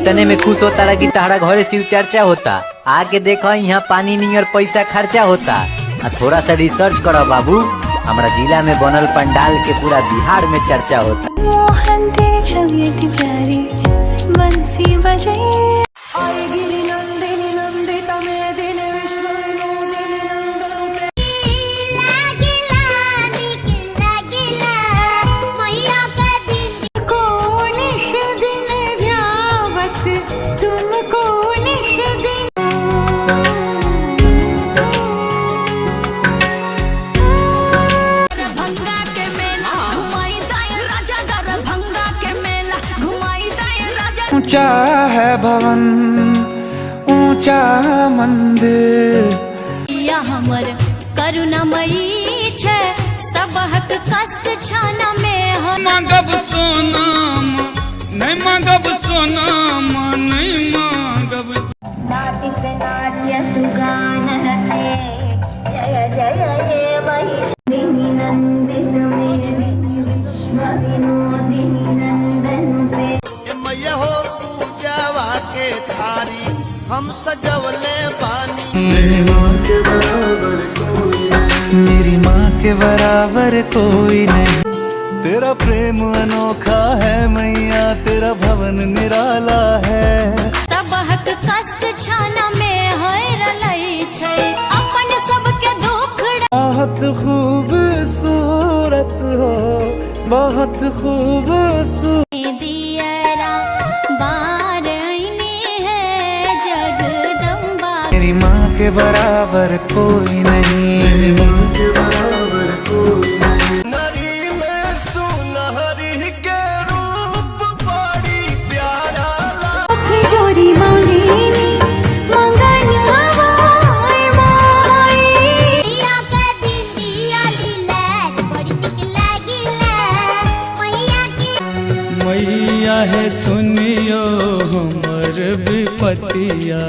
इतने में खुश होता रहा कि तारा घरे शिव चर्चा होता। आके देखो यहाँ पानी नियर पैसा खर्चा होता। थोड़ा सा रिसर्च करो बाबू, हमारा जिला में बनल पंडाल के पूरा बिहार में चर्चा होता। मोहन तेरी छवि प्यारी बंसी बजाई ऊंचा है भवन ऊंचा मंदिर या हमर करुणामयी छे सबहक कष्ट क्षण में मांगब सोनाम नहीं मांगब सोनाम नहीं मांगब। नाटित नाट्य सुगान है जय जय हे महिषिनी नंदित में विश्व विनोदिनी नंदन पे मैया हो पूजावा के थारी हम सजवले बानी। मेरी माँ के बराबर कोई नहीं, मेरी माँ के बराबर कोई नहीं। तेरा प्रेम अनोखा है मैया, तेरा भवन निराला है। सबहक कष्ट क्षण में हरलई छै अपन सबके दुख। बहुत खूबसूरत हो बहुत खूबसूरत। दियरा बारनी है जगदम्बा, मेरी माँ के बराबर कोई नहीं, मेरी माँ के बराबर कोई नहीं। नरी में सुनहरी के रूप बड़ी प्यारा ला जोरी मांगेनी मंगना वाई माई या कदी दिया दिले बड़ी टिक लागिला मैया की। मैया है सुनियो हमर विपतिया।